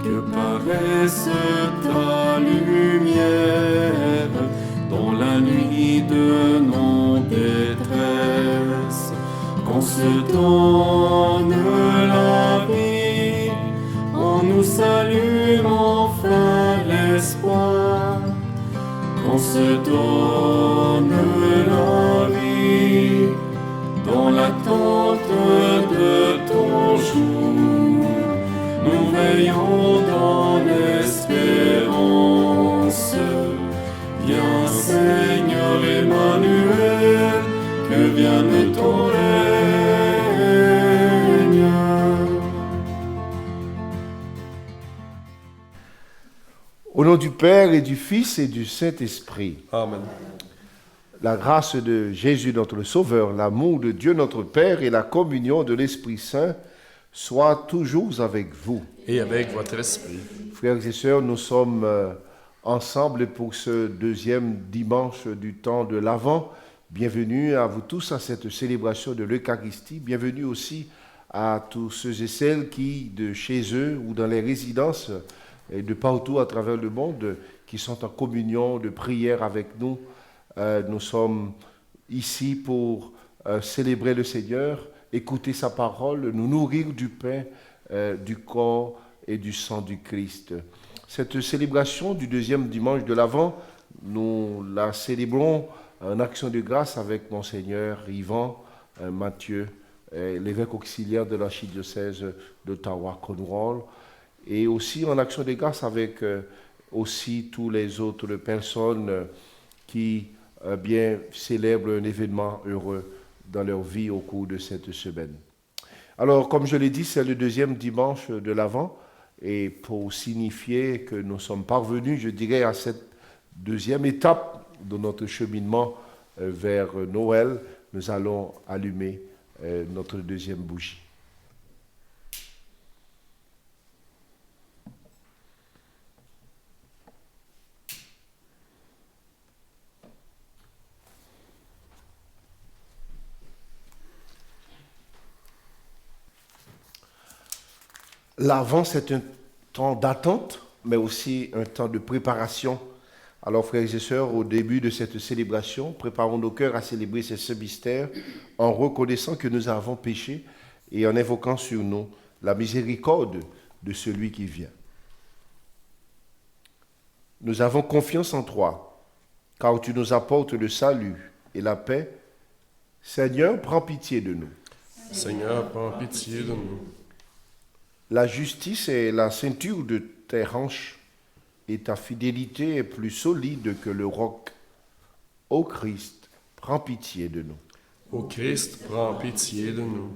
que paraisse ta lumière dans la nuit de nos détresses, qu'on se donne la vie, on nous s'allume enfin l'espoir, qu'on se donne la vie dans l'attente de ton jour. Nous veillons dans l'espérance. Viens Seigneur Emmanuel, que vienne ton règne. Au nom du Père et du Fils et du Saint-Esprit. Amen. La grâce de Jésus notre Sauveur, l'amour de Dieu notre Père et la communion de l'Esprit Saint soient toujours avec vous. Et avec votre esprit. Frères et sœurs, nous sommes ensemble pour ce deuxième dimanche du temps de l'Avent. Bienvenue à vous tous à cette célébration de l'Eucharistie. Bienvenue aussi à tous ceux et celles qui, de chez eux ou dans les résidences et de partout à travers le monde, qui sont en communion de prière avec nous. Nous sommes ici pour célébrer le Seigneur, écouter sa parole, nous nourrir du pain, du corps et du sang du Christ. Cette célébration du deuxième dimanche de l'Avent, nous la célébrons en action de grâce avec Monseigneur Yvan Mathieu, l'évêque auxiliaire de l'archidiocèse d'Ottawa-Cornwall, et aussi en action de grâce avec aussi tous les autres personnes qui bien célèbrent un événement heureux dans leur vie au cours de cette semaine. Alors, comme je l'ai dit, c'est le deuxième dimanche de l'Avent, et pour signifier que nous sommes parvenus, je dirais, à cette deuxième étape de notre cheminement vers Noël, nous allons allumer notre deuxième bougie. L'Avent, c'est un temps d'attente, mais aussi un temps de préparation. Alors, frères et sœurs, au début de cette célébration, préparons nos cœurs à célébrer ces saints mystères en reconnaissant que nous avons péché et en invoquant sur nous la miséricorde de celui qui vient. Nous avons confiance en toi, car tu nous apportes le salut et la paix. Seigneur, prends pitié de nous. Seigneur, prends pitié de nous. La justice est la ceinture de tes hanches, et ta fidélité est plus solide que le roc. Ô Christ, prends pitié de nous. Ô Christ, prends pitié de nous.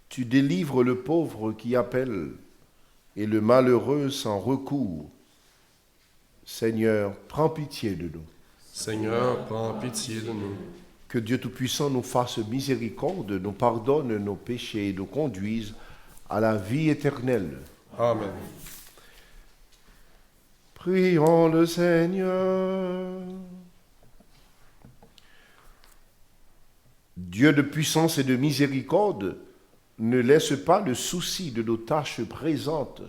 Tu délivres le pauvre qui appelle, et le malheureux sans recours. Seigneur, prends pitié de nous. Seigneur, prends pitié de nous. Que Dieu Tout-Puissant nous fasse miséricorde, nous pardonne nos péchés et nous conduise à la vie éternelle. Amen. Prions le Seigneur. Dieu de puissance et de miséricorde, ne laisse pas le souci de nos tâches présentes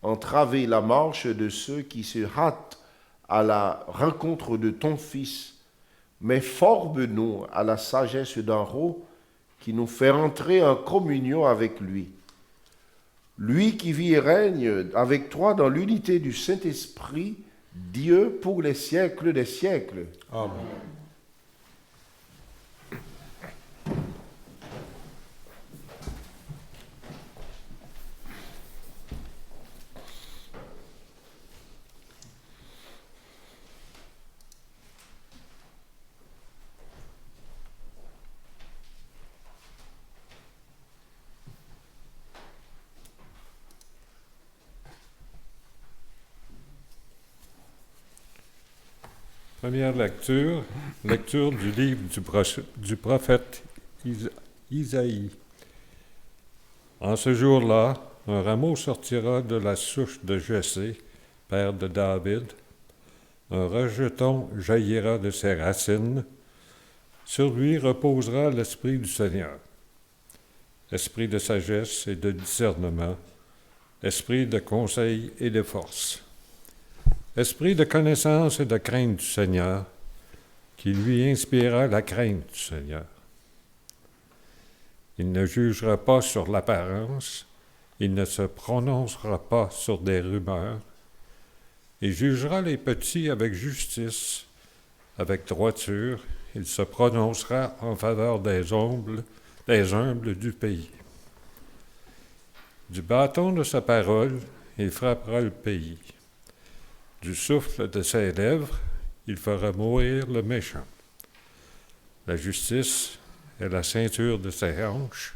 entraver la marche de ceux qui se hâtent à la rencontre de ton Fils, mais forme-nous à la sagesse d'en haut qui nous fait entrer en communion avec lui. Lui qui vit et règne avec toi dans l'unité du Saint-Esprit, Dieu pour les siècles des siècles. Amen. Première lecture du livre du prophète Isaïe. En ce jour-là, un rameau sortira de la souche de Jessé, père de David. Un rejeton jaillira de ses racines. Sur lui reposera l'esprit du Seigneur, esprit de sagesse et de discernement, esprit de conseil et de force, esprit de connaissance et de crainte du Seigneur, qui lui inspira la crainte du Seigneur. Il ne jugera pas sur l'apparence, il ne se prononcera pas sur des rumeurs, il jugera les petits avec justice, avec droiture, il se prononcera en faveur des humbles du pays. Du bâton de sa parole, il frappera le pays. Du souffle de ses lèvres, il fera mourir le méchant. La justice est la ceinture de ses hanches,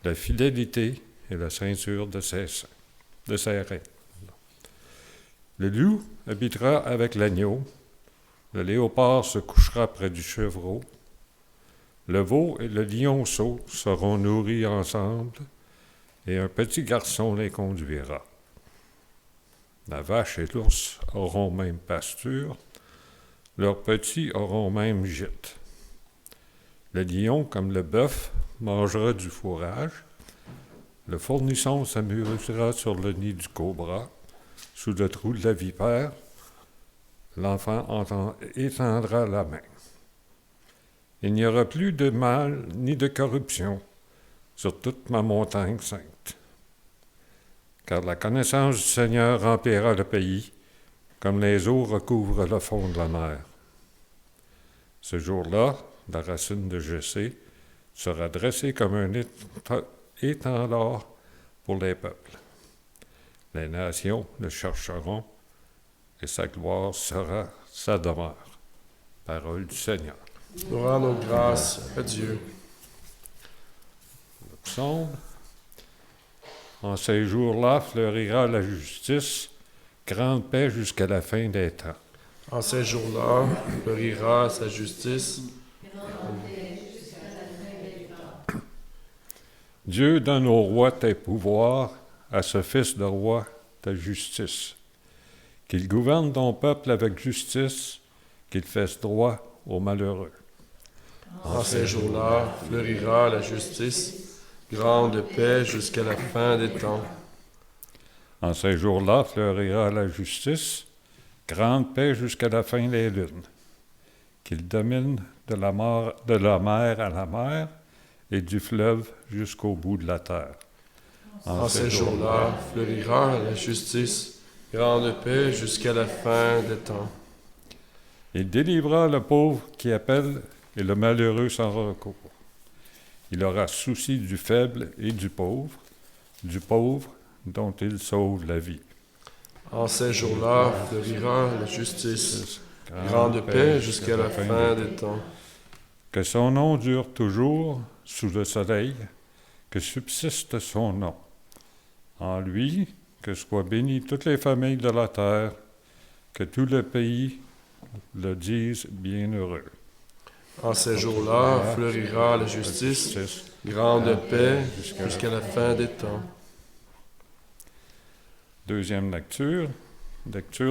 la fidélité est la ceinture de ses reins. Le loup habitera avec l'agneau, le léopard se couchera près du chevreau, le veau et le lionceau seront nourris ensemble, et un petit garçon les conduira. La vache et l'ours auront même pasture, leurs petits auront même gîte. Le lion, comme le bœuf, mangera du fourrage, le fournisson s'amusera sur le nid du cobra, sous le trou de la vipère, l'enfant étendra la main. Il n'y aura plus de mal ni de corruption sur toute ma montagne sainte, car la connaissance du Seigneur remplira le pays, comme les eaux recouvrent le fond de la mer. Ce jour-là, la racine de Jessé sera dressée comme un étendard pour les peuples. Les nations le chercheront, et sa gloire sera sa demeure. Parole du Seigneur. Nous rendons grâce à Dieu. Le psaume. En ces jours-là fleurira la justice, grande paix jusqu'à la fin des temps. En ces jours-là, fleurira sa justice. Dieu donne au roi tes pouvoirs, à ce fils de roi ta justice. Qu'il gouverne ton peuple avec justice, qu'il fasse droit aux malheureux. En ces jours-là, fleurira la justice, grande paix jusqu'à la fin des temps. En ces jours-là fleurira la justice, grande paix jusqu'à la fin des lunes. Qu'il domine de la mer à la mer et du fleuve jusqu'au bout de la terre. En ces jours-là fleurira la justice, grande paix jusqu'à la fin des temps. Il délivrera le pauvre qui appelle et le malheureux sans recours. Il aura souci du faible et du pauvre dont il sauve la vie. En ces jours-là fleurira la justice, grande paix jusqu'à la fin des temps. Que son nom dure toujours sous le soleil, que subsiste son nom. En lui, que soient bénies toutes les familles de la terre, que tout le pays le dise bienheureux. En ces jours-là fleurira la justice, grande paix jusqu'à la fin des temps. Deuxième lecture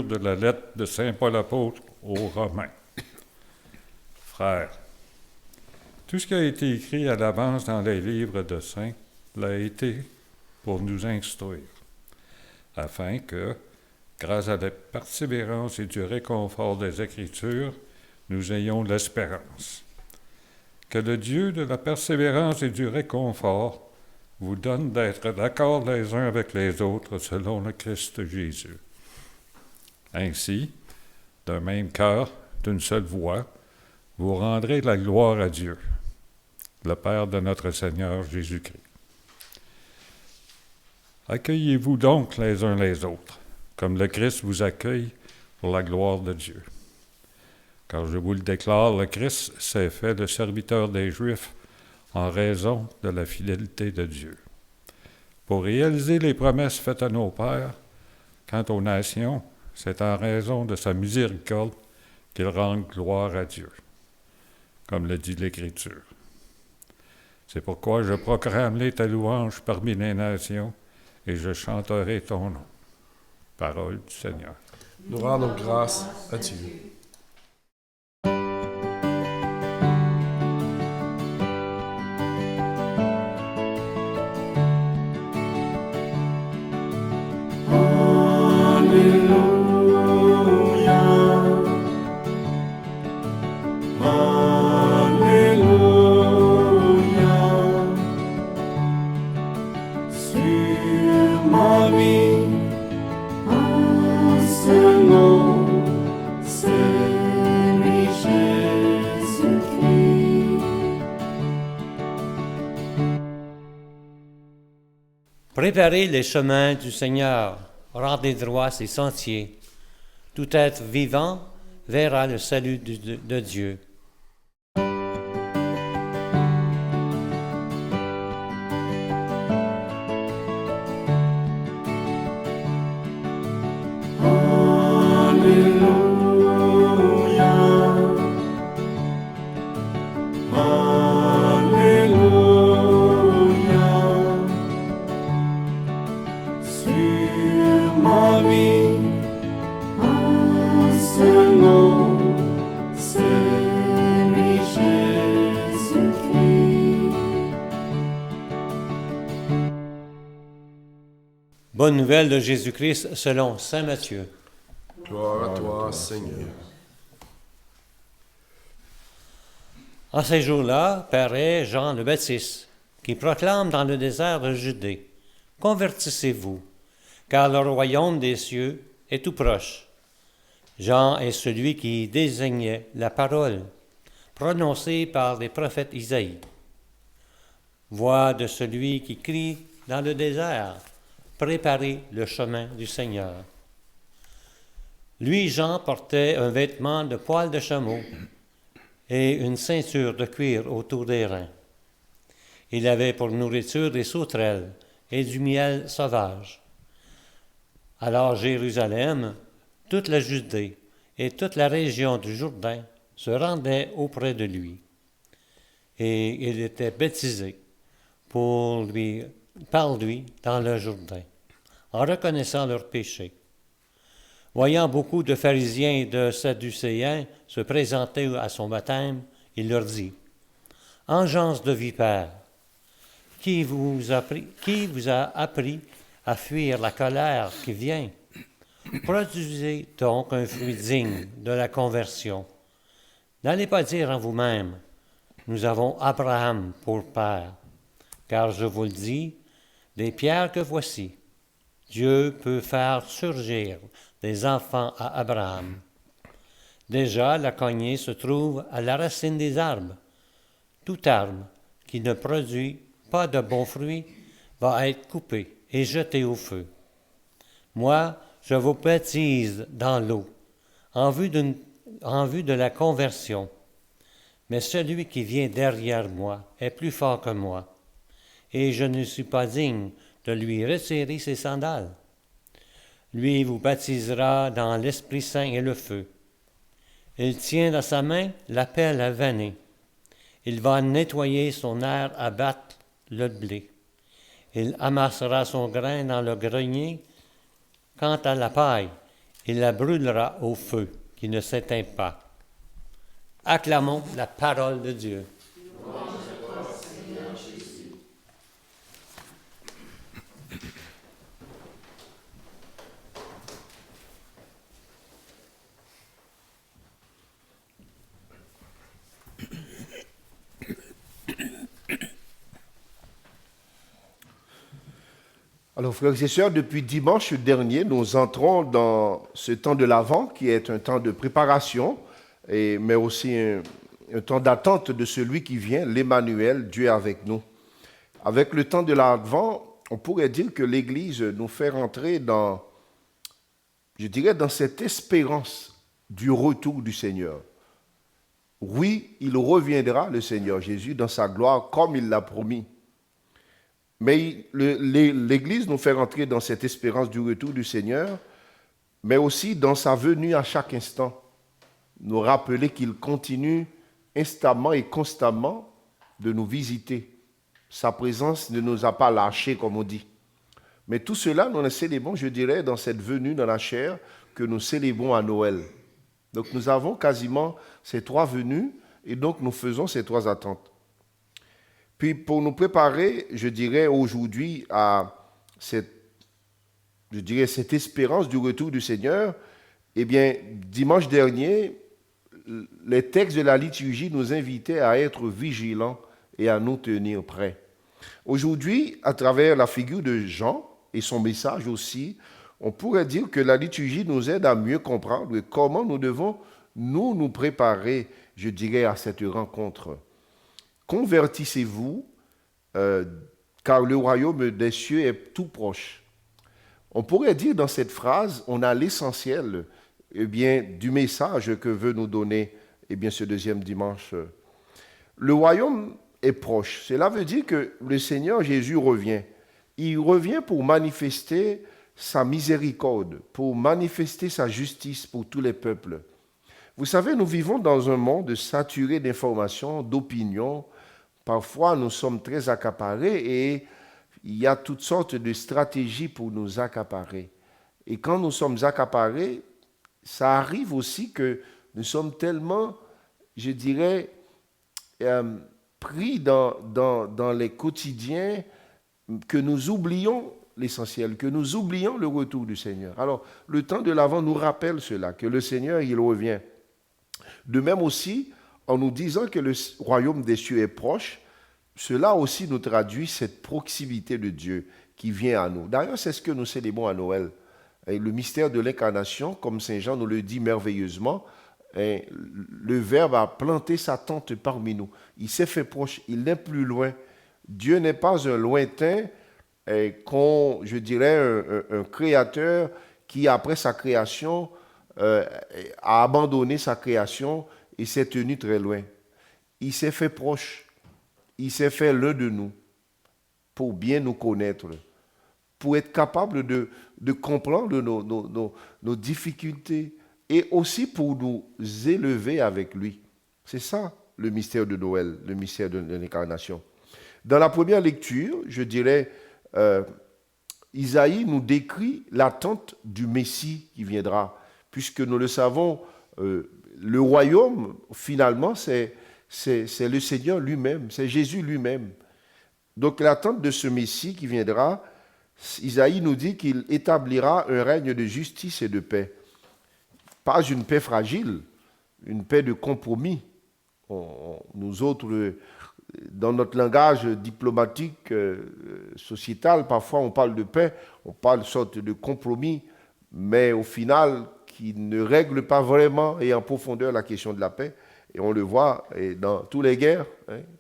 de la lettre de Saint Paul apôtre aux Romains. Frères, tout ce qui a été écrit à l'avance dans les livres de saints l'a été pour nous instruire, afin que, grâce à la persévérance et du réconfort des Écritures, nous ayons l'espérance. Que le Dieu de la persévérance et du réconfort vous donne d'être d'accord les uns avec les autres selon le Christ Jésus. Ainsi, d'un même cœur, d'une seule voix, vous rendrez la gloire à Dieu, le Père de notre Seigneur Jésus-Christ. Accueillez-vous donc les uns les autres, comme le Christ vous accueille pour la gloire de Dieu. Car je vous le déclare, le Christ s'est fait le serviteur des Juifs en raison de la fidélité de Dieu, pour réaliser les promesses faites à nos pères. Quant aux nations, c'est en raison de sa miséricorde qu'il rend gloire à Dieu, comme le dit l'Écriture. C'est pourquoi je proclamerai ta louange parmi les nations, et je chanterai ton nom. Parole du Seigneur. Nous rendons grâce à Dieu. Préparez les chemins du Seigneur, rendez droit ses sentiers. Tout être vivant verra le salut de Dieu. Bonne nouvelle de Jésus-Christ selon saint Matthieu. Gloire à toi, Seigneur. En ces jours-là, paraît Jean le Baptiste, qui proclame dans le désert de Judée, « Convertissez-vous, car le royaume des cieux est tout proche. » Jean est celui qui désignait la parole, prononcée par les prophètes Isaïe. Voix de celui qui crie dans le désert, « Préparez le chemin du Seigneur. » Lui, Jean, portait un vêtement de poil de chameau et une ceinture de cuir autour des reins. Il avait pour nourriture des sauterelles et du miel sauvage. Alors Jérusalem, toute la Judée et toute la région du Jourdain se rendaient auprès de lui. Et il était baptisé par lui dans le Jourdain, en reconnaissant leurs péchés. Voyant beaucoup de pharisiens et de sadducéens se présenter à son baptême, il leur dit, « Engeance de vipères, qui vous a appris à fuir la colère qui vient? Produisez donc un fruit digne de la conversion. N'allez pas dire en vous-même, nous avons Abraham pour père, car je vous le dis, des pierres que voici, Dieu peut faire surgir des enfants à Abraham. Déjà, la cognée se trouve à la racine des arbres. Tout arbre qui ne produit pas de bons fruits va être coupé et jeté au feu. Moi, je vous baptise dans l'eau, en vue de la conversion. Mais celui qui vient derrière moi est plus fort que moi, et je ne suis pas digne de lui retirer ses sandales. Lui vous baptisera dans l'Esprit Saint et le feu. Il tient dans sa main la pelle à vanner. Il va nettoyer son aire à battre le blé. Il amassera son grain dans le grenier. Quant à la paille, il la brûlera au feu qui ne s'éteint pas. Acclamons la parole de Dieu. Alors, frères et sœurs, depuis dimanche dernier, nous entrons dans ce temps de l'Avent, qui est un temps de préparation, mais aussi un temps d'attente de celui qui vient, l'Emmanuel, Dieu avec nous. Avec le temps de l'Avent, on pourrait dire que l'Église nous fait rentrer dans cette espérance du retour du Seigneur. Oui, il reviendra, le Seigneur Jésus, dans sa gloire, comme il l'a promis. Mais l'Église nous fait rentrer dans cette espérance du retour du Seigneur, mais aussi dans sa venue à chaque instant. Nous rappeler qu'il continue instamment et constamment de nous visiter. Sa présence ne nous a pas lâchés, comme on dit. Mais tout cela, nous le célébrons, je dirais, dans cette venue dans la chair que nous célébrons à Noël. Donc nous avons quasiment ces trois venues et donc nous faisons ces trois attentes. Puis pour nous préparer, je dirais aujourd'hui à cette espérance du retour du Seigneur, eh bien, dimanche dernier, les textes de la liturgie nous invitaient à être vigilants et à nous tenir prêts. Aujourd'hui, à travers la figure de Jean et son message aussi, on pourrait dire que la liturgie nous aide à mieux comprendre comment nous devons nous préparer, je dirais, à cette rencontre. Convertissez-vous, car car le royaume des cieux est tout proche. On pourrait dire dans cette phrase, on a l'essentiel du message que veut nous donner ce deuxième dimanche. Le royaume est proche. Cela veut dire que le Seigneur Jésus revient. Il revient pour manifester sa miséricorde, pour manifester sa justice pour tous les peuples. Vous savez, nous vivons dans un monde saturé d'informations, d'opinions. Parfois, nous sommes très accaparés et il y a toutes sortes de stratégies pour nous accaparer. Et quand nous sommes accaparés, ça arrive aussi que nous sommes tellement, je dirais, pris dans les quotidiens que nous oublions l'essentiel, que nous oublions le retour du Seigneur. Alors, le temps de l'Avent nous rappelle cela, que le Seigneur, il revient. De même aussi, en nous disant que le royaume des cieux est proche, cela aussi nous traduit cette proximité de Dieu qui vient à nous. D'ailleurs, c'est ce que nous célébrons à Noël. Et le mystère de l'incarnation, comme Saint Jean nous le dit merveilleusement, le Verbe a planté sa tente parmi nous. Il s'est fait proche, il n'est plus loin. Dieu n'est pas un lointain, je dirais un créateur qui, après sa création, a abandonné sa création et s'est tenu très loin. Il s'est fait proche. Il s'est fait l'un de nous pour bien nous connaître, pour être capable de comprendre nos difficultés et aussi pour nous élever avec lui. C'est ça le mystère de Noël, le mystère de l'incarnation. Dans la première lecture, je dirais, Isaïe nous décrit l'attente du Messie qui viendra, puisque nous le savons, le royaume, finalement, c'est le Seigneur lui-même, c'est Jésus lui-même. Donc l'attente de ce Messie qui viendra, Isaïe nous dit qu'il établira un règne de justice et de paix. Pas une paix fragile, une paix de compromis. Nous autres, dans notre langage diplomatique, sociétal, parfois on parle de paix, on parle de sorte de compromis, mais au final, qui ne règle pas vraiment et en profondeur la question de la paix. Et on le voit dans toutes les guerres,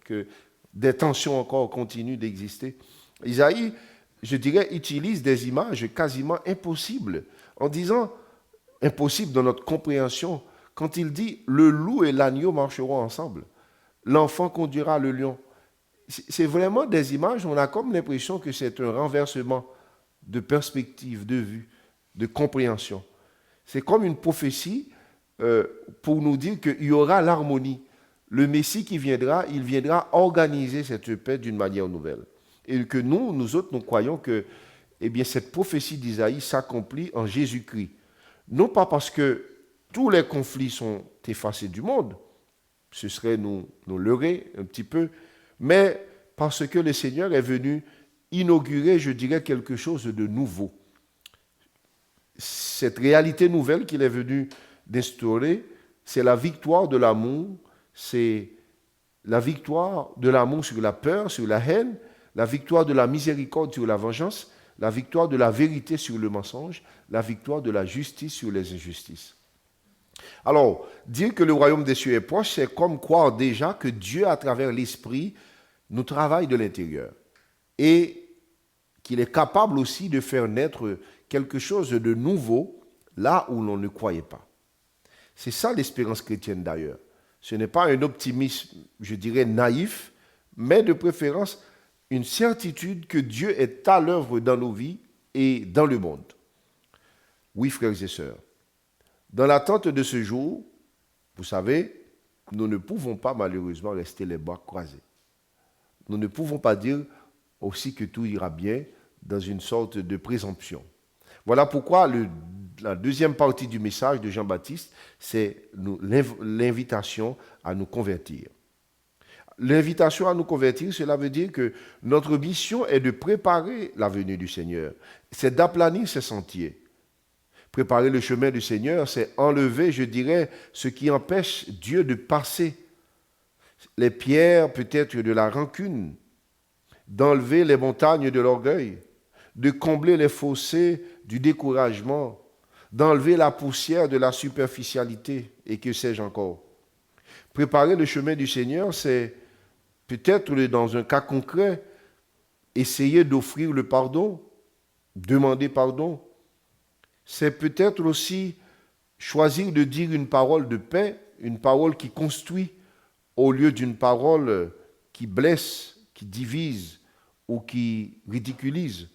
que des tensions encore continuent d'exister. Isaïe, je dirais, utilise des images quasiment impossibles, en disant impossible dans notre compréhension, quand il dit « le loup et l'agneau marcheront ensemble, l'enfant conduira le lion ». C'est vraiment des images, on a comme l'impression que c'est un renversement de perspective, de vue, de compréhension. C'est comme une prophétie pour nous dire qu'il y aura l'harmonie. Le Messie qui viendra, il viendra organiser cette paix d'une manière nouvelle. Et que nous autres, nous croyons que cette prophétie d'Isaïe s'accomplit en Jésus-Christ. Non pas parce que tous les conflits sont effacés du monde, ce serait nous leurrer un petit peu, mais parce que le Seigneur est venu inaugurer, je dirais, quelque chose de nouveau. Cette réalité nouvelle qu'il est venu d'instaurer, c'est la victoire de l'amour, c'est la victoire de l'amour sur la peur, sur la haine, la victoire de la miséricorde sur la vengeance, la victoire de la vérité sur le mensonge, la victoire de la justice sur les injustices. Alors, dire que le royaume des cieux est proche, c'est comme croire déjà que Dieu, à travers l'Esprit, nous travaille de l'intérieur et qu'il est capable aussi de faire naître quelque chose de nouveau là où l'on ne croyait pas. C'est ça l'espérance chrétienne d'ailleurs. Ce n'est pas un optimisme, je dirais, naïf, mais de préférence une certitude que Dieu est à l'œuvre dans nos vies et dans le monde. Oui, frères et sœurs, dans l'attente de ce jour, vous savez, nous ne pouvons pas malheureusement rester les bras croisés. Nous ne pouvons pas dire aussi que tout ira bien dans une sorte de présomption. Voilà pourquoi la deuxième partie du message de Jean-Baptiste, c'est l'invitation à nous convertir. L'invitation à nous convertir, cela veut dire que notre mission est de préparer la venue du Seigneur. C'est d'aplanir ses sentiers. Préparer le chemin du Seigneur, c'est enlever, je dirais, ce qui empêche Dieu de passer. Les pierres, peut-être de la rancune, d'enlever les montagnes de l'orgueil, de combler les fossés du découragement, d'enlever la poussière de la superficialité, et que sais-je encore. Préparer le chemin du Seigneur, c'est peut-être dans un cas concret, essayer d'offrir le pardon, demander pardon. C'est peut-être aussi choisir de dire une parole de paix, une parole qui construit, au lieu d'une parole qui blesse, qui divise ou qui ridiculise.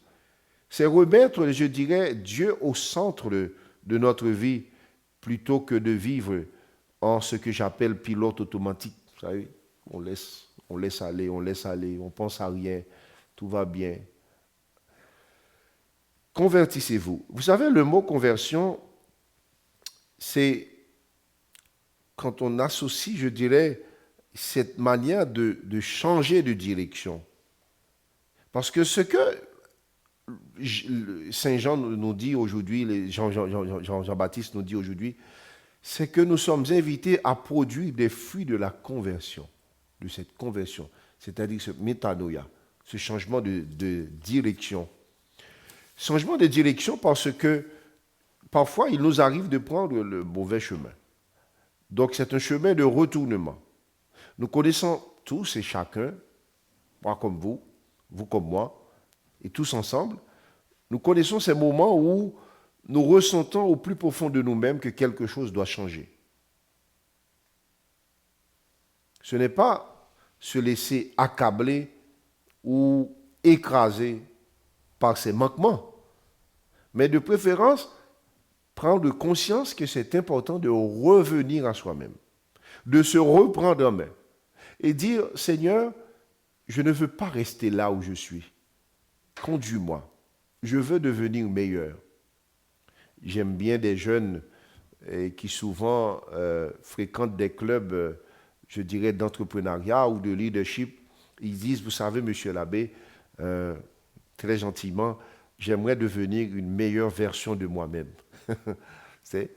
C'est remettre, je dirais, Dieu au centre de notre vie plutôt que de vivre en ce que j'appelle pilote automatique. Vous savez, on laisse aller, on pense à rien, tout va bien. Convertissez-vous. Vous savez, le mot conversion, c'est quand on associe, je dirais, cette manière de changer de direction. Parce que ce que Saint Jean nous dit aujourd'hui, Jean-Baptiste nous dit aujourd'hui, c'est que nous sommes invités à produire des fruits de la conversion, de cette conversion, c'est-à-dire ce métanoïa, ce changement de direction. Changement de direction parce que parfois il nous arrive de prendre le mauvais chemin. Donc c'est un chemin de retournement. Nous connaissons tous et chacun, moi comme vous comme moi, et tous ensemble, nous connaissons ces moments où nous ressentons au plus profond de nous-mêmes que quelque chose doit changer. Ce n'est pas se laisser accabler ou écraser par ses manquements, mais de préférence prendre conscience que c'est important de revenir à soi-même, de se reprendre en main et dire, Seigneur, je ne veux pas rester là où je suis. Conduis-moi. Je veux devenir meilleur. J'aime bien des jeunes qui souvent fréquentent des clubs, je dirais, d'entrepreneuriat ou de leadership. Ils disent, vous savez, monsieur l'abbé, très gentiment, j'aimerais devenir une meilleure version de moi-même. C'est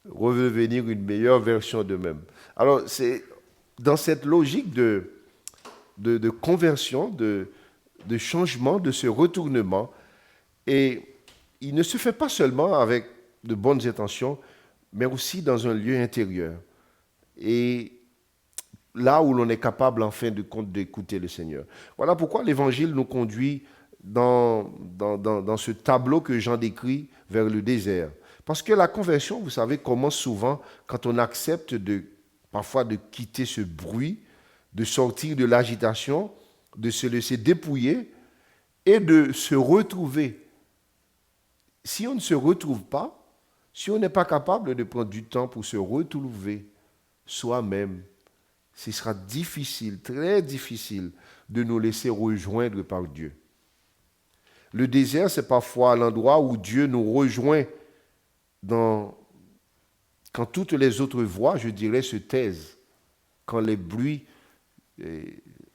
redevenir une meilleure version d'eux-mêmes. Alors, c'est dans cette logique de conversion, de changement, de ce retournement. Et il ne se fait pas seulement avec de bonnes intentions, mais aussi dans un lieu intérieur. Et là où l'on est capable, en fin de compte, d'écouter le Seigneur. Voilà pourquoi l'Évangile nous conduit dans ce tableau que Jean décrit vers le désert. Parce que la conversion, vous savez, commence souvent quand on accepte parfois de quitter ce bruit, de sortir de l'agitation, de se laisser dépouiller et de se retrouver. Si on ne se retrouve pas, si on n'est pas capable de prendre du temps pour se retrouver soi-même, ce sera difficile, très difficile, de nous laisser rejoindre par Dieu. Le désert, c'est parfois l'endroit où Dieu nous rejoint quand toutes les autres voix, je dirais, se taisent, quand les bruits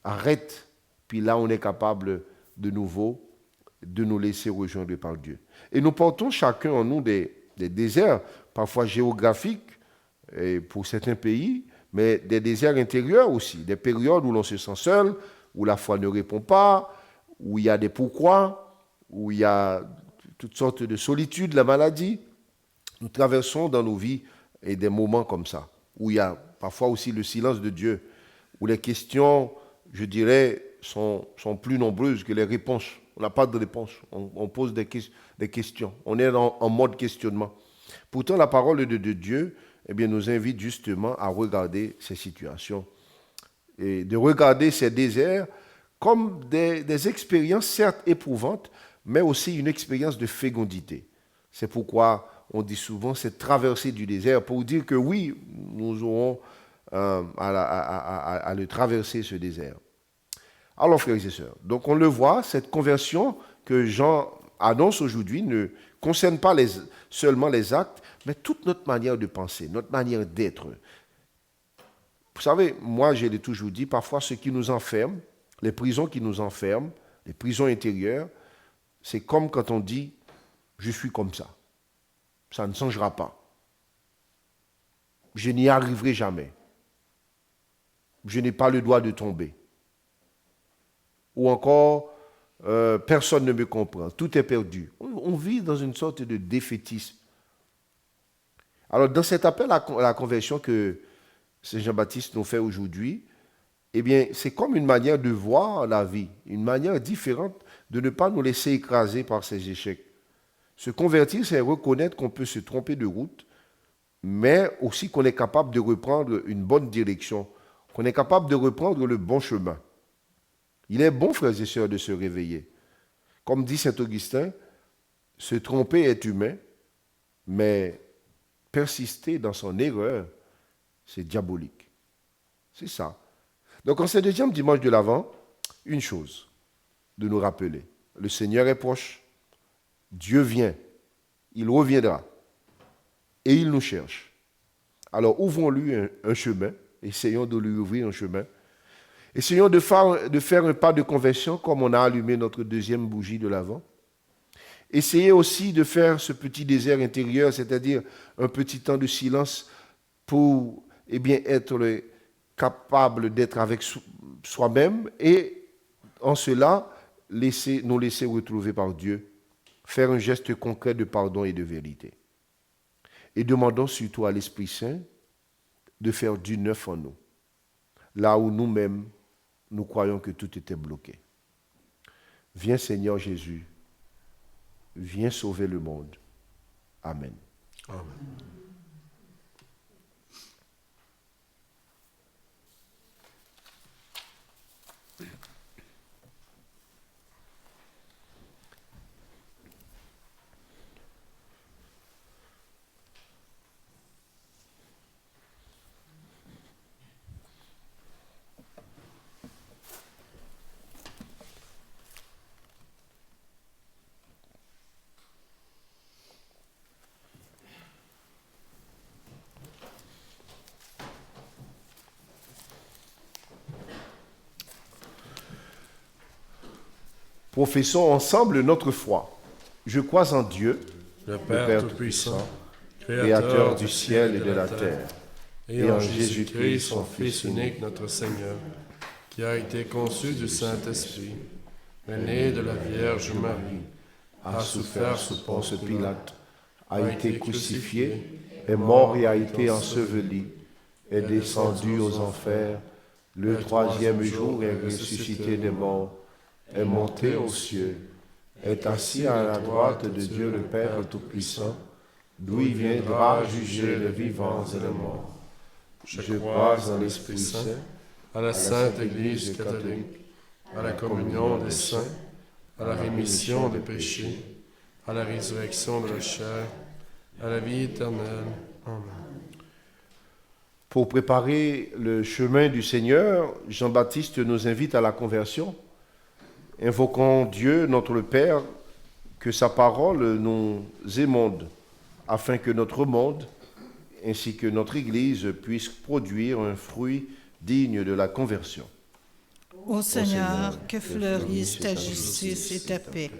arrêtent, puis là, on est capable de nouveau de nous laisser rejoindre par Dieu. Et nous portons chacun en nous des déserts, parfois géographiques, et pour certains pays, mais des déserts intérieurs aussi, des périodes où l'on se sent seul, où la foi ne répond pas, où il y a des pourquoi, où il y a toutes sortes de solitude, la maladie. Nous traversons dans nos vies des moments comme ça, où il y a parfois aussi le silence de Dieu, où les questions, je dirais, sont plus nombreuses que les réponses. On n'a pas de réponse, on pose des questions, on est en mode questionnement. Pourtant, la parole de Dieu nous invite justement à regarder ces situations et de regarder ces déserts comme des expériences certes éprouvantes, mais aussi une expérience de fécondité. C'est pourquoi on dit souvent cette traversée du désert pour dire que oui, nous aurons à le traverser ce désert. Alors, frères et sœurs, donc on le voit, cette conversion que Jean annonce aujourd'hui ne concerne pas seulement les actes, mais toute notre manière de penser, notre manière d'être. Vous savez, moi, je l'ai toujours dit, parfois ce qui nous enferme, les prisons qui nous enferment, les prisons intérieures, c'est comme quand on dit « je suis comme ça ». Ça ne changera pas. Je n'y arriverai jamais. Je n'ai pas le droit de tomber. Ou encore, personne ne me comprend. Tout est perdu. On vit dans une sorte de défaitisme. Alors, dans cet appel à la conversion que Saint Jean-Baptiste nous fait aujourd'hui, eh bien, c'est comme une manière de voir la vie, une manière différente de ne pas nous laisser écraser par ces échecs. Se convertir, c'est reconnaître qu'on peut se tromper de route, mais aussi qu'on est capable de reprendre une bonne direction, qu'on est capable de reprendre le bon chemin. Il est bon, frères et sœurs, de se réveiller. Comme dit saint Augustin, se tromper est humain, mais persister dans son erreur, c'est diabolique. C'est ça. Donc, en ce deuxième dimanche de l'Avent, une chose, de nous rappeler, le Seigneur est proche, Dieu vient, il reviendra, et il nous cherche. Alors, ouvrons-lui un chemin, essayons de lui ouvrir un chemin, essayons de faire un pas de conversion comme on a allumé notre deuxième bougie de l'Avent. Essayez aussi de faire ce petit désert intérieur, c'est-à-dire un petit temps de silence pour être capable d'être avec soi-même et en cela nous laisser retrouver par Dieu, faire un geste concret de pardon et de vérité. Et demandons surtout à l'Esprit Saint de faire du neuf en nous, là où nous-mêmes, nous croyons que tout était bloqué. Viens Seigneur Jésus, viens sauver le monde. Amen. Amen. Professons ensemble notre foi. Je crois en Dieu, Le le Père Père Tout-Puissant, Tout-Puissant, Créateur du ciel et de la terre, et en Jésus-Christ, son Fils unique, notre Seigneur, qui a été conçu du Saint-Esprit, né de la Vierge Marie, a souffert sous Ponce Pilate, a été crucifié, est mort et a été enseveli, est descendu aux enfers, le troisième jour est ressuscité des morts, est monté aux cieux, est assis à la droite de Dieu le Père Tout-Puissant, d'où il viendra juger les vivants et les morts. Je crois en l'Esprit Saint, à la Sainte Église catholique, à la communion des saints, à la rémission des péchés, à la résurrection de la chair, à la vie éternelle. Amen. Pour préparer le chemin du Seigneur, Jean-Baptiste nous invite à la conversion. Invoquons Dieu, notre Père, que sa parole nous émonde, afin que notre monde, ainsi que notre Église, puisse produire un fruit digne de la conversion. Ô Seigneur, que fleurisse ta justice et ta paix.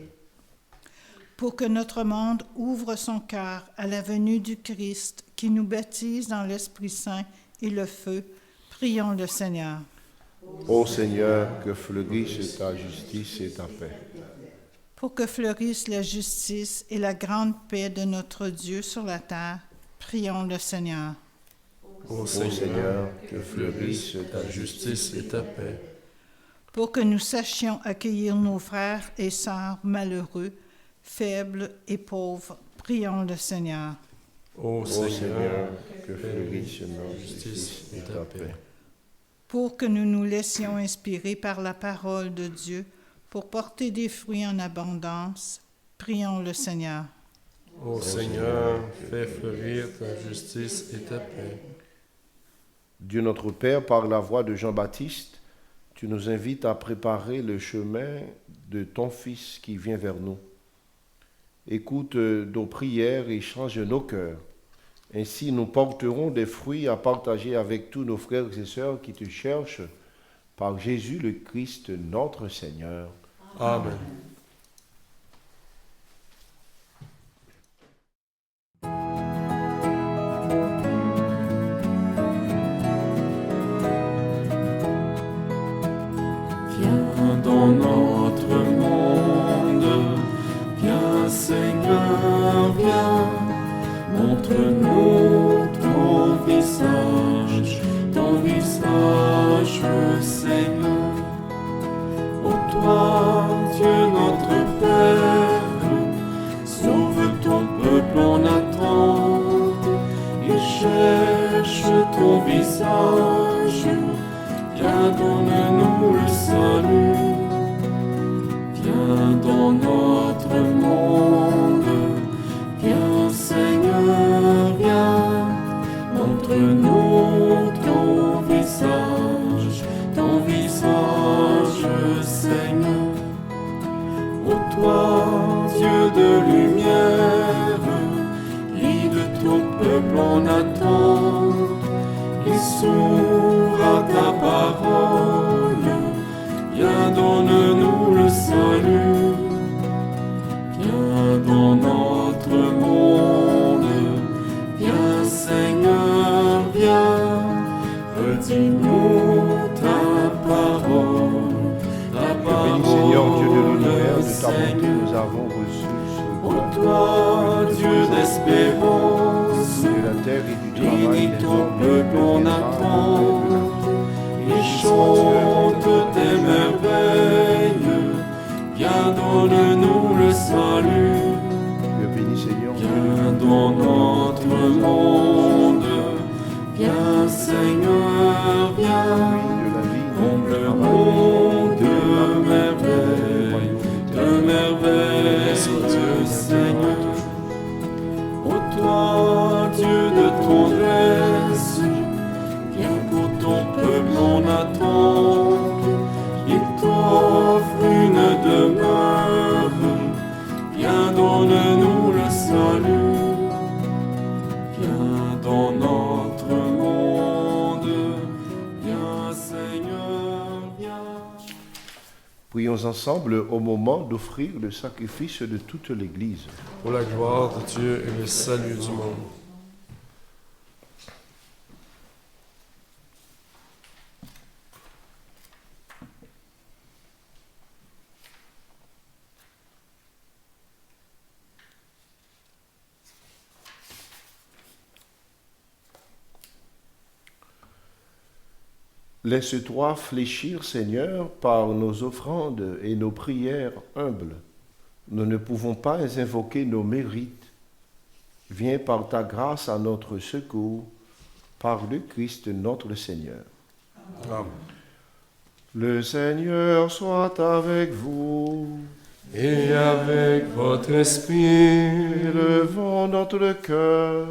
Pour que notre monde ouvre son cœur à la venue du Christ, qui nous baptise dans l'Esprit Saint et le feu, prions le Seigneur. Ô Seigneur, que fleurisse ta justice et ta paix. Pour que fleurisse la justice et la grande paix de notre Dieu sur la terre, prions le Seigneur. Ô Seigneur, que fleurisse ta justice et ta paix. Pour que nous sachions accueillir nos frères et sœurs malheureux, faibles et pauvres, prions le Seigneur. Ô Seigneur, que fleurisse notre justice et ta paix. Pour que nous nous laissions inspirer par la parole de Dieu pour porter des fruits en abondance, prions le Seigneur. Ô Seigneur, fais fleurir ta justice et ta paix. Dieu notre Père, par la voix de Jean-Baptiste, tu nous invites à préparer le chemin de ton Fils qui vient vers nous. Écoute nos prières et change nos cœurs. Ainsi, nous porterons des fruits à partager avec tous nos frères et sœurs qui te cherchent par Jésus le Christ, notre Seigneur. Amen. Viens dans notre monde, viens Seigneur, viens, montre-nous ton visage, Seigneur. Ô toi, Dieu notre en attente. Ils cherchent ton visage. Viens, donne-nous le salut. Viens dans notre monde. Viens, Seigneur, viens. Montre-nous ton visage, Seigneur. Ô toi, Dieu de lumière, guide ton peuple en attente. Il s'ouvre à ta parole. Viens, donne-nous le salut. Viens dans notre monde. Viens, Seigneur, viens. Redis-nous ta parole. Béni Seigneur, Dieu de l'univers, de ta bonté, nous avons reçu ce Ô pain. toi, Dieu d'espérance, De la terre et du travail, bénis des ton hommes, peuple en des attente. Ils chantent tes merveilles. Viens, donne-nous le salut. Dieu béni Seigneur, Viens dans notre monde. Viens, Seigneur, viens. de la vie, Comble-nous de merveilles, Seigneur. Ô toi, Dieu de tendresse, viens pour ton peuple en attente. Il t'offre une demeure. Viens, donne-nous le salut. Viens dans notre monde. Viens, Seigneur, viens. prions ensemble au moment d'offrir le sacrifice de toute l'Église. Pour la gloire de Dieu et le salut du monde. Laisse-toi fléchir, Seigneur, par nos offrandes et nos prières humbles. Nous ne pouvons pas invoquer nos mérites. Viens par ta grâce à notre secours, par le Christ notre Seigneur. Amen. Le Seigneur soit avec vous. Et avec votre esprit, Élevons notre cœur.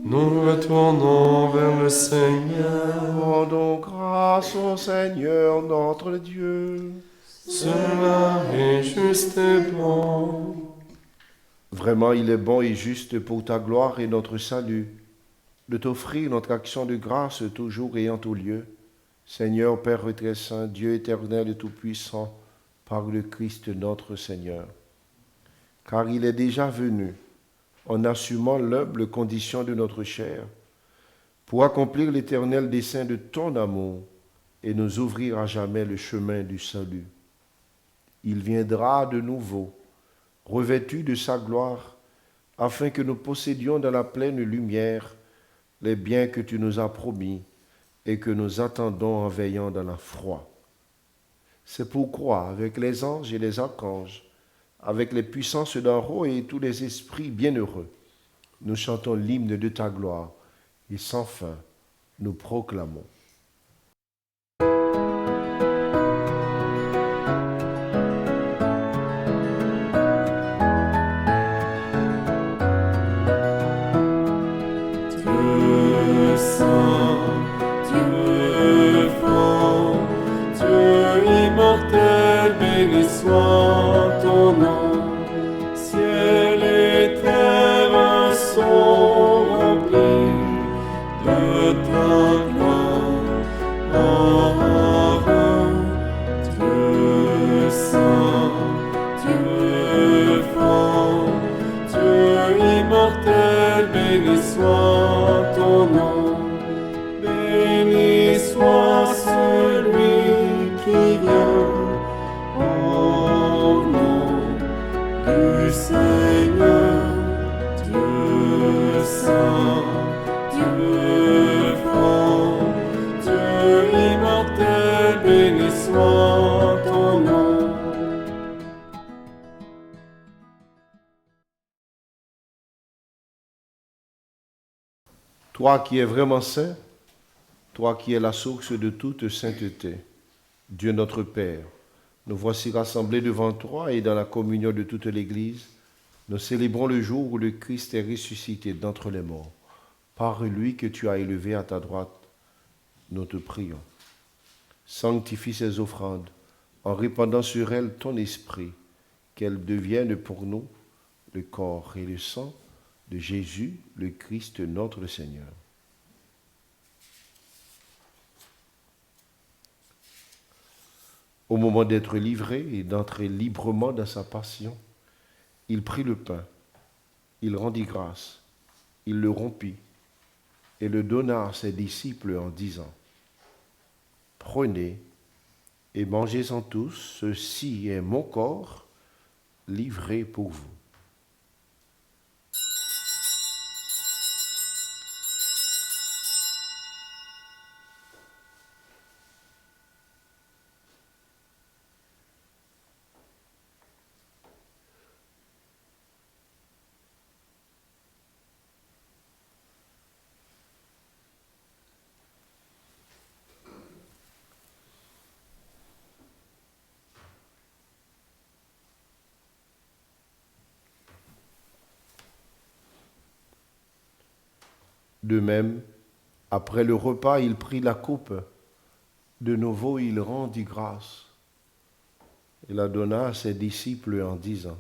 nous retournons vers le Seigneur. Rendons grâce au Seigneur notre Dieu. Cela est juste et bon. Vraiment, il est bon et juste pour ta gloire et notre salut de t'offrir notre action de grâce toujours et en tout lieu. Seigneur, Père très saint, Dieu éternel et tout-puissant, par le Christ notre Seigneur. Car il est déjà venu, en assumant l'humble condition de notre chair, pour accomplir l'éternel dessein de ton amour et nous ouvrir à jamais le chemin du salut. Il viendra de nouveau, revêtu de sa gloire, afin que nous possédions dans la pleine lumière les biens que tu nous as promis et que nous attendons en veillant dans la foi. C'est pourquoi, avec les anges et les archanges, avec les puissances d'en haut et tous les esprits bienheureux, nous chantons l'hymne de ta gloire et sans fin nous proclamons. Dieu saint, Dieu fort, Dieu immortel, béni soit ton nom. Ciel et terre sont remplis de ta gloire. Toi qui es vraiment saint, toi qui es la source de toute sainteté, Dieu notre Père, nous voici rassemblés devant toi et dans la communion de toute l'Église, nous célébrons le jour où le Christ est ressuscité d'entre les morts. Par lui que tu as élevé à ta droite, nous te prions. Sanctifie ces offrandes en répandant sur elles ton esprit, qu'elles deviennent pour nous le corps et le sang de Jésus, le Christ notre Seigneur. Au moment d'être livré et d'entrer librement dans sa passion, il prit le pain, il rendit grâce, il le rompit et le donna à ses disciples en disant : « Prenez et mangez-en tous, ceci est mon corps livré pour vous. » De même, après le repas, il prit la coupe. De nouveau, il rendit grâce. Il la donna à ses disciples en disant :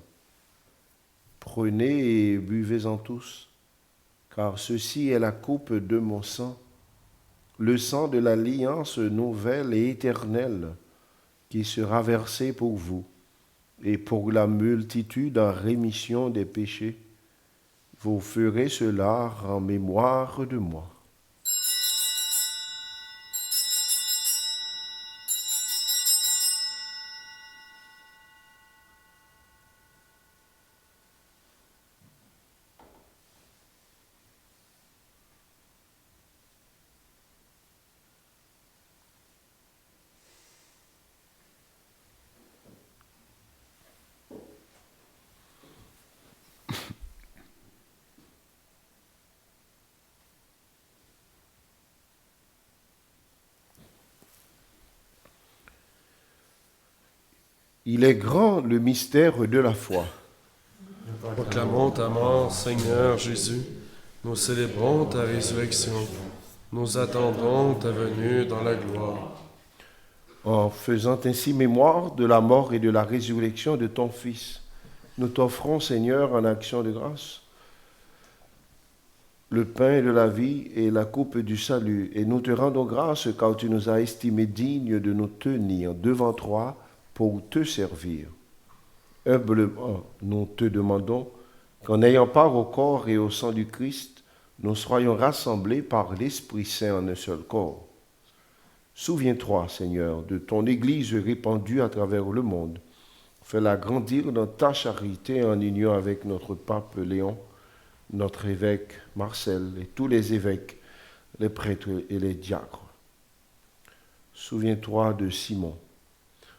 « Prenez et buvez-en tous, car ceci est la coupe de mon sang, le sang de l'alliance nouvelle et éternelle, qui sera versé pour vous et pour la multitude en rémission des péchés. Vous ferez cela en mémoire de moi. » Il est grand le mystère de la foi. Nous proclamons ta mort, Seigneur Jésus. Nous célébrons ta résurrection. Nous attendons ta venue dans la gloire. En faisant ainsi mémoire de la mort et de la résurrection de ton Fils, nous t'offrons, Seigneur, en action de grâce, le pain de la vie et la coupe du salut, et nous te rendons grâce car tu nous as estimés dignes de nous tenir devant toi pour te servir. Humblement, nous te demandons qu'en ayant part au corps et au sang du Christ, nous soyons rassemblés par l'Esprit Saint en un seul corps. Souviens-toi, Seigneur, de ton Église répandue à travers le monde. Fais-la grandir dans ta charité en union avec notre pape Léon, notre évêque Marcel et tous les évêques, les prêtres et les diacres. Souviens-toi de Simon.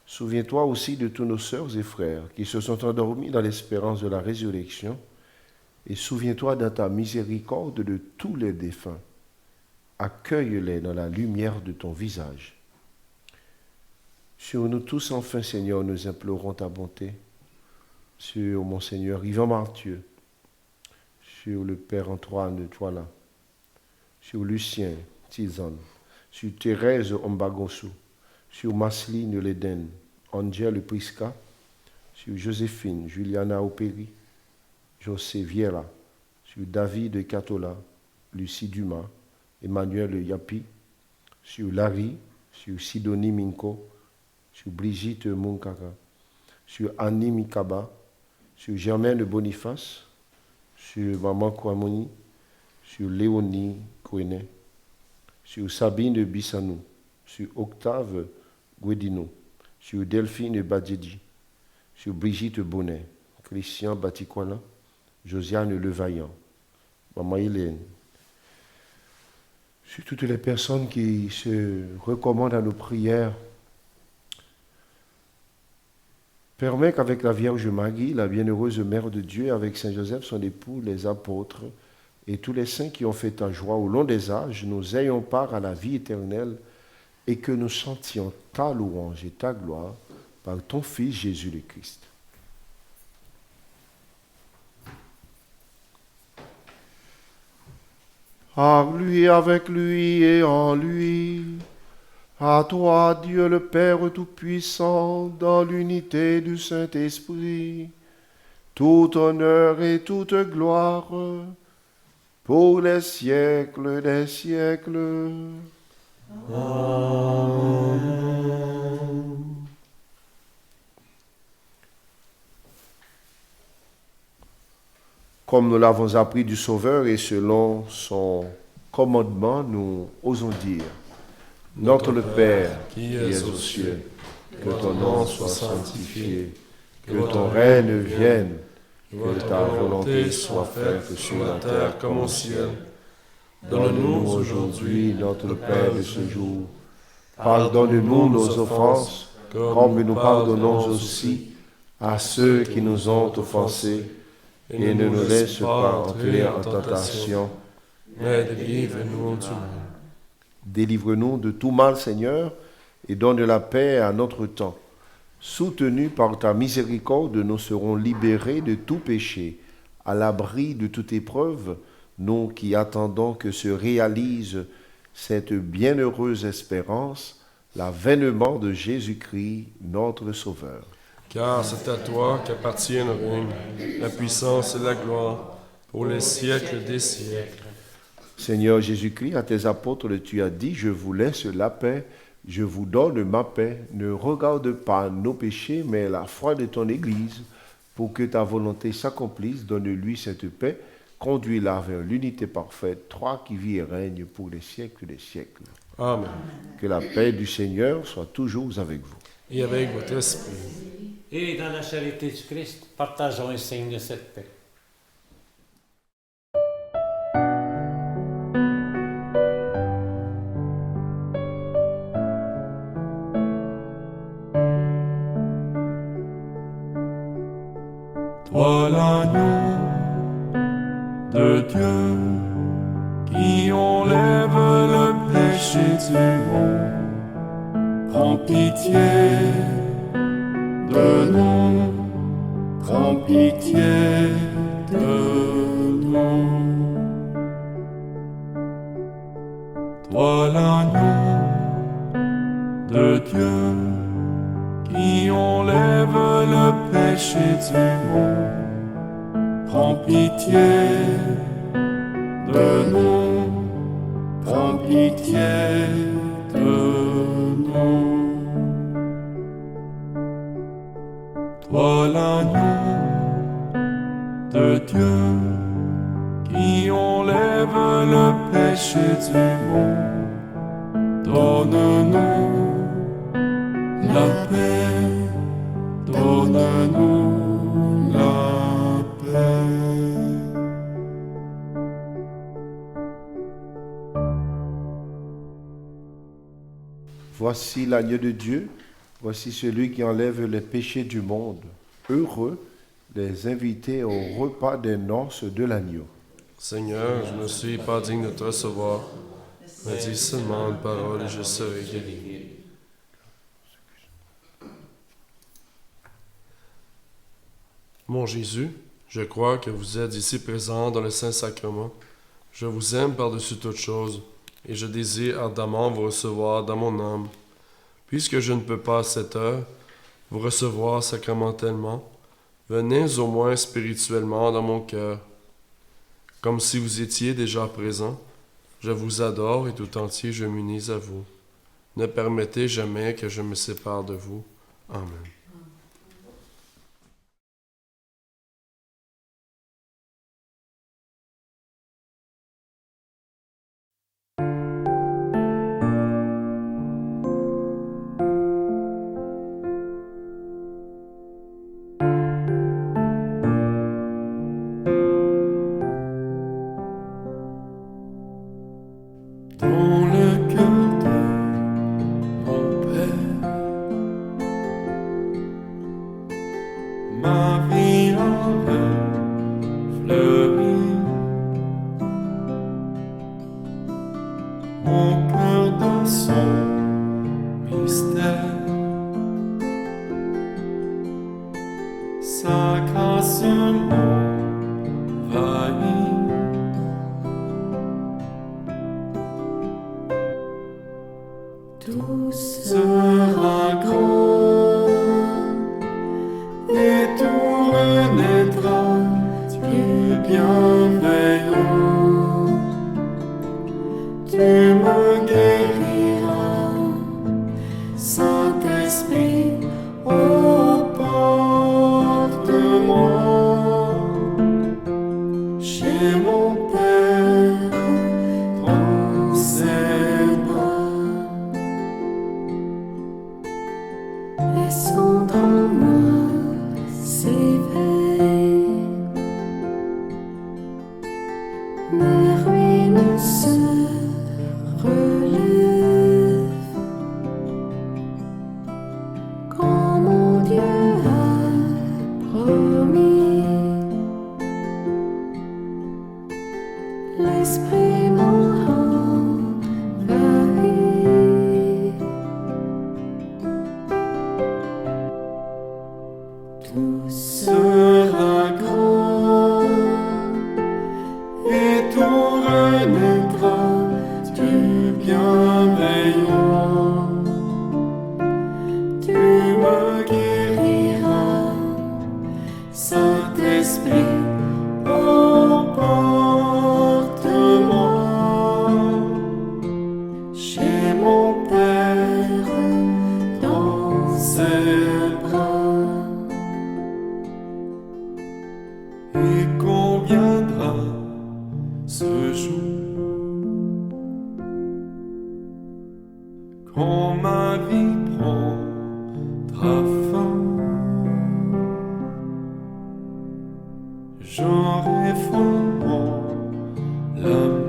Souviens-toi aussi de tous nos sœurs et frères qui se sont endormis dans l'espérance de la résurrection, et souviens-toi dans ta miséricorde de tous les défunts. Accueille-les dans la lumière de ton visage. Sur nous tous, enfin, Seigneur, nous implorons ta bonté. Sur Monseigneur Yvan Martieu, sur le Père Antoine de Toila, sur Lucien Tizane, sur Thérèse Ombagosu, sur Masseline Leden, Angèle Prisca, sur Joséphine Juliana Opéry, José Vieira, sur David Catola, Lucie Dumas, Emmanuel Yapi, sur Larry, sur Sidonie Minko, sur Brigitte Munkaka, sur Annie Mikaba, sur Germaine Boniface, sur Maman Kouamoni, sur Léonie Kouenet, sur Sabine Bissanou, sur Octave Guedino, sur Delphine Badjedji, sur Brigitte Bonnet, Christian Batikwala, Josiane Levaillant, Maman Hélène, sur toutes les personnes qui se recommandent à nos prières. Permets qu'avec la Vierge Marie, la bienheureuse Mère de Dieu, avec Saint Joseph, son époux, les apôtres, et tous les saints qui ont fait ta joie au long des âges, nous ayons part à la vie éternelle et que nous chantions ta louange et ta gloire par ton Fils Jésus le Christ. À lui, avec lui et en lui, à toi, Dieu le Père Tout-Puissant, dans l'unité du Saint-Esprit, tout honneur et toute gloire, pour les siècles des siècles. Comme nous l'avons appris du Sauveur et selon son commandement, nous osons dire: Notre Père, qui es aux cieux, que ton nom soit sanctifié, que ton règne vienne, que ta volonté soit faite sur la terre comme au ciel. Donne-nous aujourd'hui notre pain de ce jour. Pardonne-nous nos offenses, comme nous pardonnons aussi à ceux qui nous ont offensés. Et ne nous laisse pas entrer en tentation, mais délivre-nous du mal. Délivre-nous de tout mal, Seigneur, et donne la paix à notre temps. Soutenus par ta miséricorde, nous serons libérés de tout péché, à l'abri de toute épreuve, nous qui attendons que se réalise cette bienheureuse espérance, l'avènement de Jésus-Christ, notre Sauveur. Car c'est à toi qu'appartient le règne, la puissance et la gloire, pour les siècles des siècles. Seigneur Jésus-Christ, à tes apôtres, tu as dit: je vous laisse la paix, je vous donne ma paix. Ne regarde pas nos péchés, mais la foi de ton Église, pour que ta volonté s'accomplisse. Donne-lui cette paix, conduis-la vers l'unité parfaite, toi qui vis et règnes pour les siècles des siècles. Amen. Que la paix du Seigneur soit toujours avec vous. Et avec votre esprit. Et dans la charité du Christ, partageons un signe de cette paix. Toi l'agneau de Dieu qui enlève le péché du monde, prends pitié de nous, prends pitié de nous. Toi l'agneau de Dieu qui enlève le péché du monde, prends pitié de nous, prends pitié de nous. Toi l'agneau de Dieu qui enlève le péché du monde, donne-nous la paix, donne-nous la paix. Voici l'agneau de Dieu, voici celui qui enlève les péchés du monde. Heureux les invités au repas des noces de l'agneau. Seigneur, je ne suis pas digne de te recevoir, mais dis seulement une parole et je serai guéri. Mon Jésus, je crois que vous êtes ici présent dans le Saint-Sacrement. Je vous aime par-dessus toute chose, et je désire ardemment vous recevoir dans mon âme. Puisque je ne peux pas à cette heure vous recevoir sacramentellement, venez au moins spirituellement dans mon cœur. Comme si vous étiez déjà présent, je vous adore et tout entier je m'unis à vous. Ne permettez jamais que je me sépare de vous. Amen. Dans le cœur de mon Père, ma vie avait fleuri au cœur de son mystère. Sa grâce m'envahit. Tout sera grand et tout renaîtra du bienveillant. Tu me guériras, Saint-Esprit, oh porte-moi chez mon Père dans ses bras. Laissons en moi s'éveille, mes ruines se relèvent, quand mon Dieu a promis. L'Esprit m'envahit. Tout sera grand et tout renaîtra du bienveillant. Tu me guériras, Saint-Esprit, oh porte-moi chez mon Père dans ses bras. Et quand viendra ce jour, quand ma vie prendra fin, j'aurai fondement l'amour.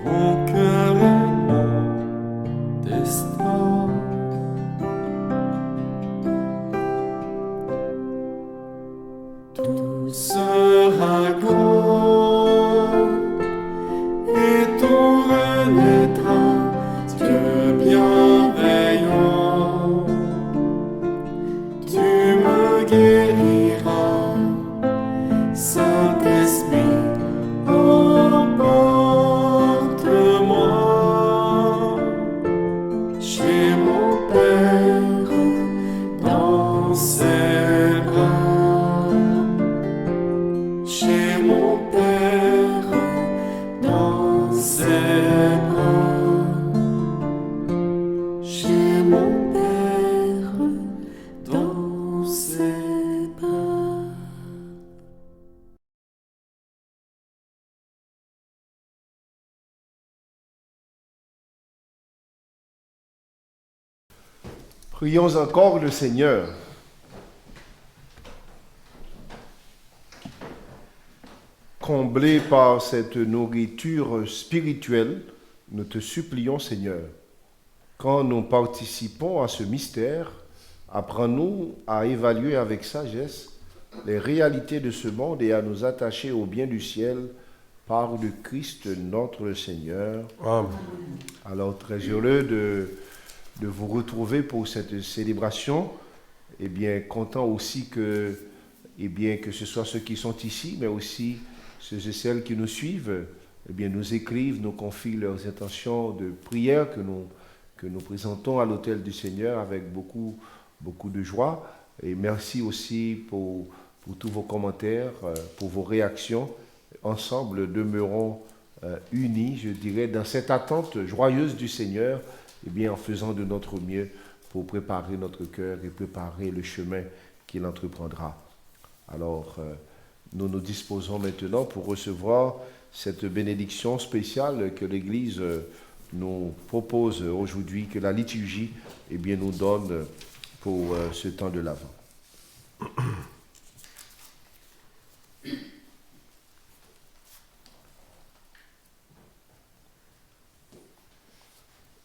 Ton cœur est mon destin. Tout sera grand et tout renaîtra du bienveillant. Tu me guériras, Saint-Esprit, oh porte-moi chez mon Père dans ses bras. Chez mon Père dans ses bras. Chez mon Père dans ses bras. Prions encore le Seigneur. Comblés par cette nourriture spirituelle, nous te supplions, Seigneur, quand nous participons à ce mystère, apprends-nous à évaluer avec sagesse les réalités de ce monde et à nous attacher au bien du ciel par le Christ notre Seigneur. Amen. Alors, très heureux de vous retrouver pour cette célébration. Eh bien, content aussi que ce soit ceux qui sont ici, mais aussi ceux et celles qui nous suivent, eh bien, nous écrivent, nous confient leurs intentions de prière que nous présentons à l'autel du Seigneur avec beaucoup de joie. Et merci aussi pour tous vos commentaires, pour vos réactions. Ensemble, demeurons unis, je dirais, dans cette attente joyeuse du Seigneur, eh bien, en faisant de notre mieux pour préparer notre cœur et préparer le chemin qu'il entreprendra. Alors, nous nous disposons maintenant pour recevoir cette bénédiction spéciale que l'Église nous propose aujourd'hui, que la liturgie, eh bien, nous donne pour ce temps de l'Avent.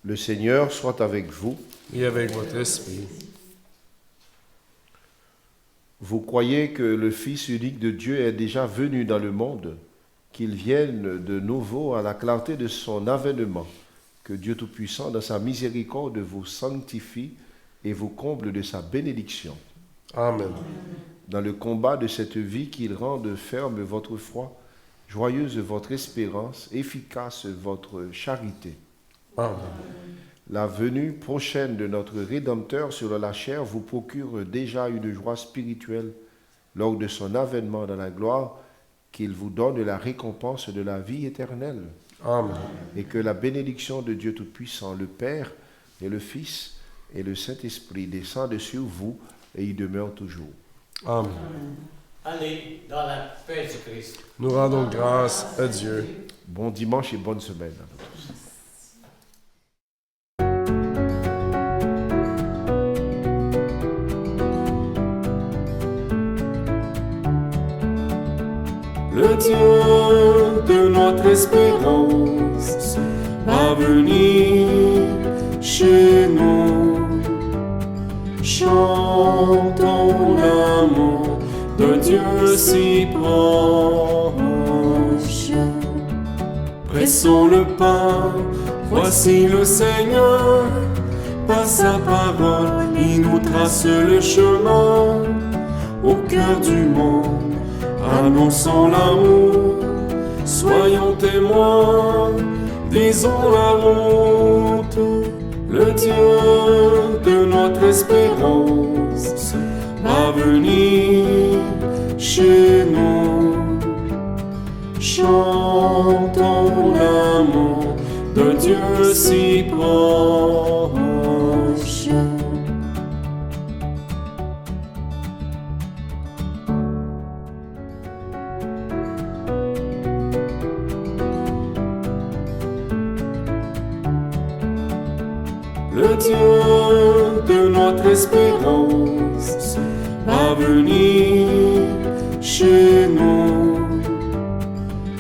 Le Seigneur soit avec vous. Et avec votre esprit. Vous croyez que le Fils unique de Dieu est déjà venu dans le monde, qu'il vienne de nouveau à la clarté de son avènement, que Dieu Tout-Puissant, dans sa miséricorde, vous sanctifie et vous comble de sa bénédiction. Amen. Dans le combat de cette vie, qu'il rende ferme votre foi, joyeuse votre espérance, efficace votre charité. Amen. La venue prochaine de notre Rédempteur sur la chair vous procure déjà une joie spirituelle lors de son avènement dans la gloire, qu'il vous donne la récompense de la vie éternelle. Amen. Et que la bénédiction de Dieu Tout-Puissant, le Père et le Fils et le Saint-Esprit descendent sur vous et y demeurent toujours. Amen. Allez dans la paix du Christ. Nous rendons grâce à Dieu. Bon dimanche et bonne semaine à vous tous. Le Dieu de notre espérance va venir chez nous. Chantons l'amour de Dieu si proche. Pressons le pas, voici le Seigneur. Par sa parole, il nous trace le chemin au cœur du monde. Annonçons l'amour, soyons témoins, disons la route. Le Dieu de notre espérance va venir chez nous. Chantons l'amour de Dieu si proche. Le Dieu de notre espérance va venir chez nous.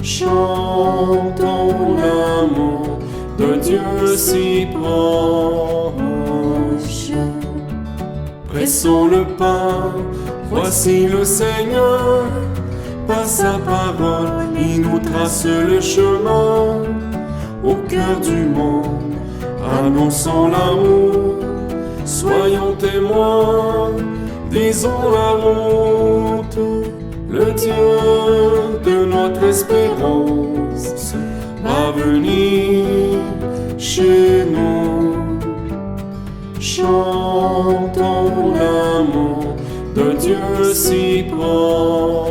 Chantons l'amour de Dieu si proche. Pressons le pas, voici le Seigneur. Par sa parole, il nous trace le chemin au cœur du monde. Annonçons l'amour, soyons témoins, disons la route. Le Dieu de notre espérance va venir chez nous. Chantons l'amour de Dieu si proche.